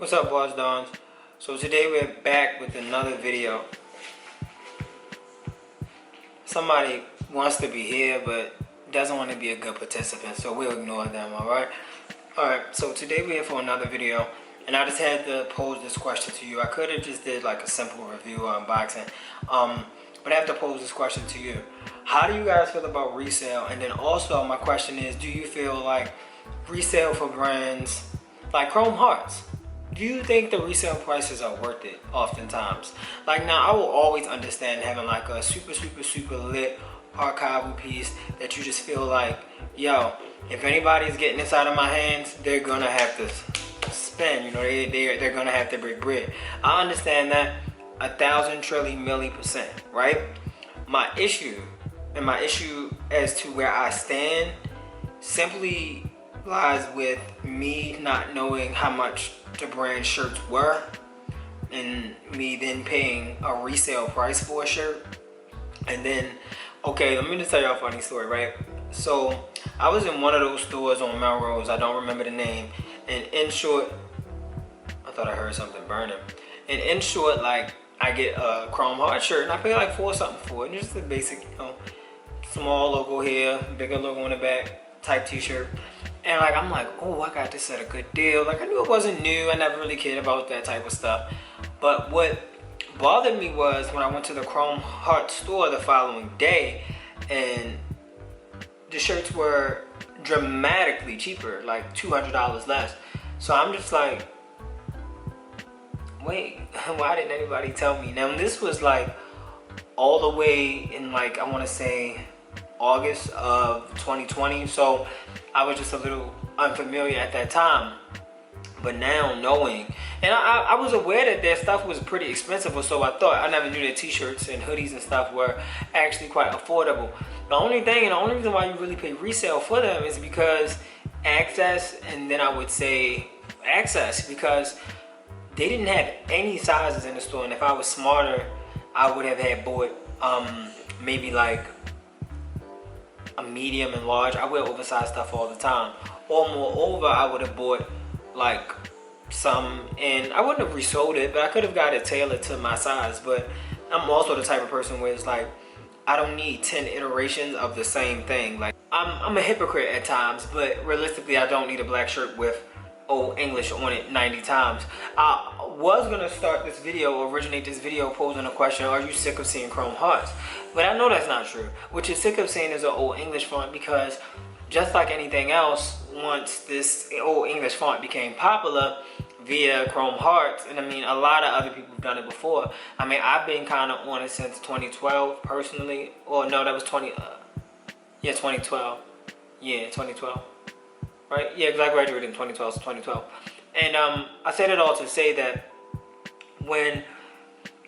What's up, boss dons? So today we're back with another video. Somebody wants to be here but doesn't want to be a good participant, so we'll ignore them. Alright, so today we're here for another video, and I just had to pose this question to you. I could have just did like a simple review or unboxing, but I have to pose this question to you. How do you guys feel about resale? And then also my question is, do you feel like resale for brands like Chrome Hearts, do you think the resale prices are worth it oftentimes? Like, now I will always understand having like a super lit archival piece that you just feel like, yo, if anybody's getting this out of my hands, they're gonna have to spend, you know, they're gonna have to break bread. I understand that 1,000 trillion million %, right? My issue as to where I stand simply lies with me not knowing how much the brand shirts were, and me then paying a resale price for a shirt. And then, okay, let me just tell y'all a funny story, right? So I was in one of those stores on Melrose, I don't remember the name, and in short, I thought I heard something burning. And in short, like, I get a Chrome Heart shirt and I pay like $4 something for it, and just a basic, you know, small logo here, bigger logo on the back type t-shirt. And like, I'm like, oh, I got this at a good deal. Like, I knew it wasn't new. I never really cared about that type of stuff. But what bothered me was when I went to the Chrome Heart store the following day, and the shirts were dramatically cheaper, like $200 less. So I'm just like, wait, why didn't anybody tell me? Now, this was like all the way in, like, I want to say August of 2020, so I was just a little unfamiliar at that time. But now knowing, and I was aware that their stuff was pretty expensive, so I thought, I never knew that t-shirts and hoodies and stuff were actually quite affordable. The only thing, and the only reason why you really pay resale for them is because access, and then I would say access, because they didn't have any sizes in the store, and if I was smarter, I would have had bought maybe like a medium and large. I wear oversized stuff all the time. Or moreover, I would have bought like some, and I wouldn't have resold it, but I could have got it tailored to my size. But I'm also the type of person where it's like, I don't need 10 iterations of the same thing. Like, I'm a hypocrite at times, but realistically, I don't need a black shirt with Old English on it 90 times. I was gonna start this video, originate this video posing a question, are you sick of seeing Chrome Hearts? But I know that's not true. What you're sick of seeing is an Old English font, because just like anything else, once this Old English font became popular via Chrome Hearts, and I mean, a lot of other people have done it before. I mean, I've been kind of on it since 2012 personally, or no, that was 2012. Yeah, 2012. Right? Yeah, because I graduated in 2012, so 2012. And I said it all to say that when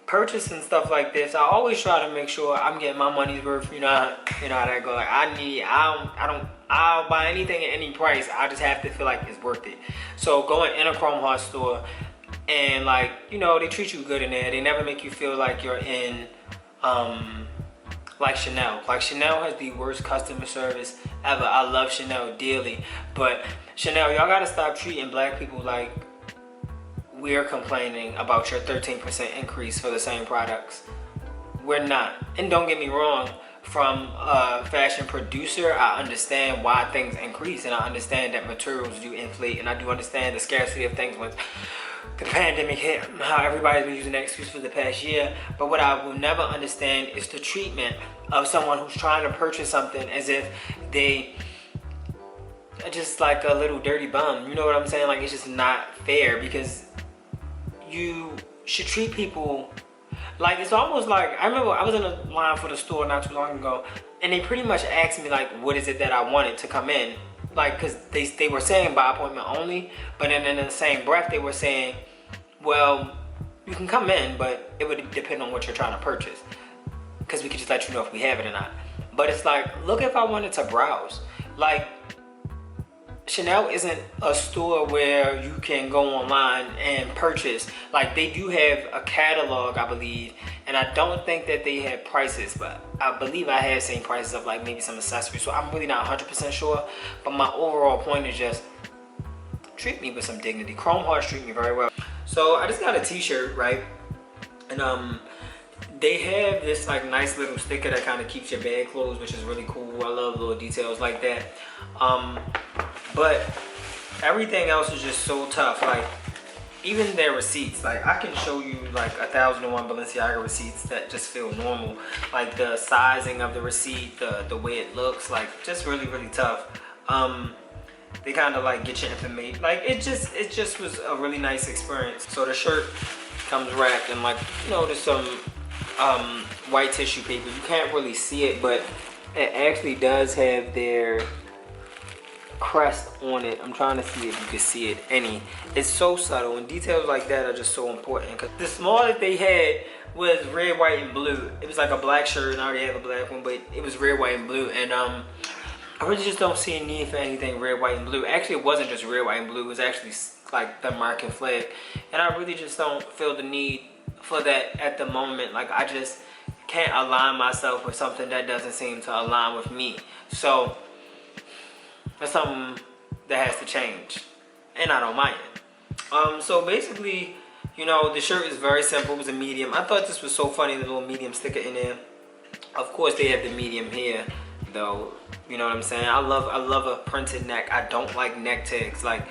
purchasing stuff like this, I always try to make sure I'm getting my money's worth. You know how that go. Like, I'll buy anything at any price. I just have to feel like it's worth it. So going in a Chrome Heart store, and like, you know, they treat you good in there. They never make you feel like you're in like Chanel. Like, Chanel has the worst customer service ever. I love Chanel dearly, but Chanel, y'all gotta stop treating black people like we're complaining about your 13% increase for the same products. We're not. And don't get me wrong, from a fashion producer, I understand why things increase, and I understand that materials do inflate, and I do understand the scarcity of things when the pandemic hit, how everybody's been using that excuse for the past year. But what I will never understand is the treatment of someone who's trying to purchase something as if they are just like a little dirty bum. You know what I'm saying? Like, it's just not fair, because you should treat people like, it's almost like, I remember I was in a line for the store not too long ago, and they pretty much asked me like, what is it that I wanted to come in? Like, because they were saying by appointment only, but then in the same breath they were saying, well, you can come in, but it would depend on what you're trying to purchase, because we could just let you know if we have it or not. But it's like, look, if I wanted to browse, like, Chanel isn't a store where you can go online and purchase. Like, they do have a catalog, I believe, and I don't think that they have prices, but I believe I have seen prices of like maybe some accessories, so I'm really not 100% sure. But my overall point is just treat me with some dignity. Chrome Hearts treat me very well. So I just got a t-shirt, right? And they have this like nice little sticker that kind of keeps your bag closed, which is really cool. I love little details like that. But everything else is just so tough. Like even their receipts, like I can show you like 1,001 Balenciaga receipts that just feel normal. Like the sizing of the receipt, the way it looks, like just really tough. They kind of like get your information. Like it just was a really nice experience. So the shirt comes wrapped in like, you know, there's some white tissue paper. You can't really see it, but it actually does have their crest on it. I'm trying to see if you can see it any. It's so subtle, and details like that are just so important. Because the small that they had was red, white, and blue. It was like a black shirt, and I already have a black one, but it was red, white, and blue. And I really just don't see a need for anything red, white, and blue. Actually, it wasn't just red, white, and blue. It was actually like the American flag, and I really just don't feel the need for that at the moment. Like I just can't align myself with something that doesn't seem to align with me. So that's something that has to change, and I don't mind it. So basically, you know, the shirt is very simple. It was a medium. I thought this was so funny, the little medium sticker in there. Of course, they have the medium here, though. You know what I'm saying? I love a printed neck. I don't like neck tags. Like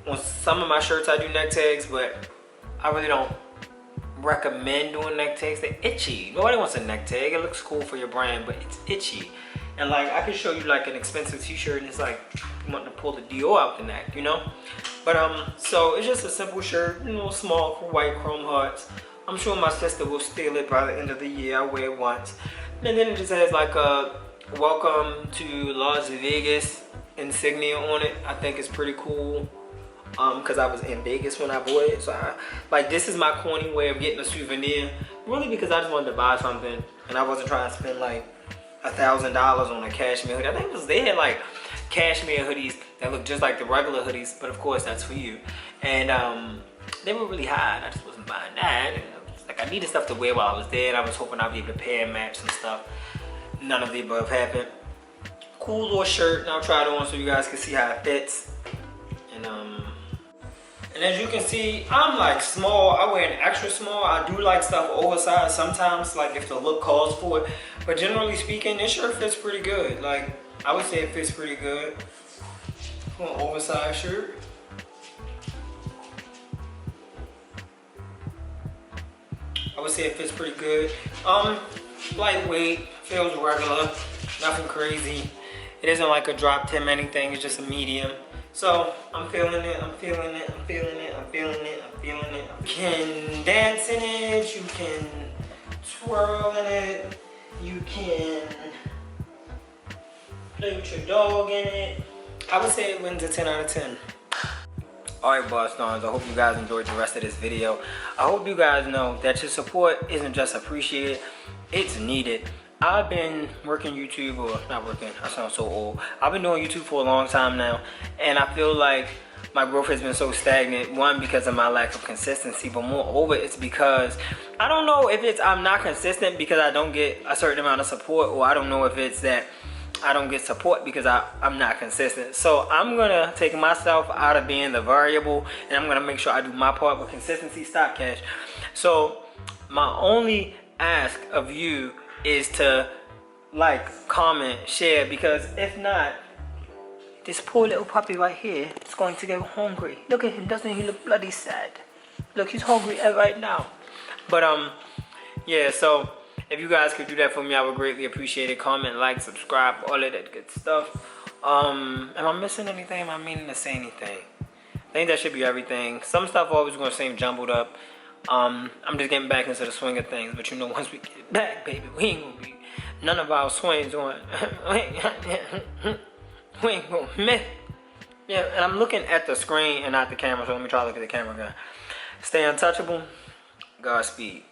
on some of my shirts, I do neck tags, but I really don't recommend doing neck tags. They're itchy. Nobody wants a neck tag. It looks cool for your brand, but it's itchy. And like I can show you like an expensive t-shirt and it's like you want to pull the Dior out the neck, you know? But so it's just a simple shirt, you know, small white chrome hearts. I'm sure my sister will steal it by the end of the year. I wear it once. And then it just has like a welcome to Las Vegas insignia on it. I think it's pretty cool. Because I was in Vegas when I bought it. So like this is my corny way of getting a souvenir. Really because I just wanted to buy something and I wasn't trying to spend like $1,000 on a cashmere hoodie. I think it was, they had like cashmere hoodies that look just like the regular hoodies, but of course that's for you. And they were really high and I just wasn't buying that. And like I needed stuff to wear while I was there and I was hoping I'd be able to pair and match some stuff. None of the above happened. Cool little shirt, and I'll try it on so you guys can see how it fits. And as you can see, I'm like small. I wear an extra small. I do like stuff oversized sometimes, like if the look calls for it. But generally speaking, this shirt fits pretty good. Like, I would say it fits pretty good for an oversized shirt. I would say it fits pretty good. Lightweight, feels regular, nothing crazy. It isn't like a drop Tim anything, it's just a medium. So I'm feeling it, I'm feeling it, I'm feeling it, I'm feeling it, I'm feeling it. You can dance in it, you can twirl in it, you can play with your dog in it. I would say it wins a 10 out of 10. Alright, Boss Dons, I hope you guys enjoyed the rest of this video. I hope you guys know that your support isn't just appreciated, it's needed. I've been working YouTube, or not working, I sound so old. I've been doing YouTube for a long time now, and I feel like my growth has been so stagnant. One, because of my lack of consistency, but moreover, it's because, I don't know if it's I'm not consistent because I don't get a certain amount of support, or I don't know if it's that I don't get support because I'm not consistent. So I'm gonna take myself out of being the variable, and I'm gonna make sure I do my part with consistency, stop cash. So my only ask of you is to like, comment, share, because if not, this poor little puppy right here is going to get hungry. Look at him, doesn't he look bloody sad? Look, he's hungry right now. But yeah, so if you guys could do that for me, I would greatly appreciate it. Comment, like, subscribe, all of that good stuff. Am I missing anything? Am I meaning to say anything? I think that should be everything. Some stuff always gonna seem jumbled up. I'm just getting back into the swing of things, but you know, once we get back, baby, we ain't gonna be none of our swings on. We ain't gonna miss. Yeah, and I'm looking at the screen and not the camera, so let me try to look at the camera again. Stay untouchable. Godspeed.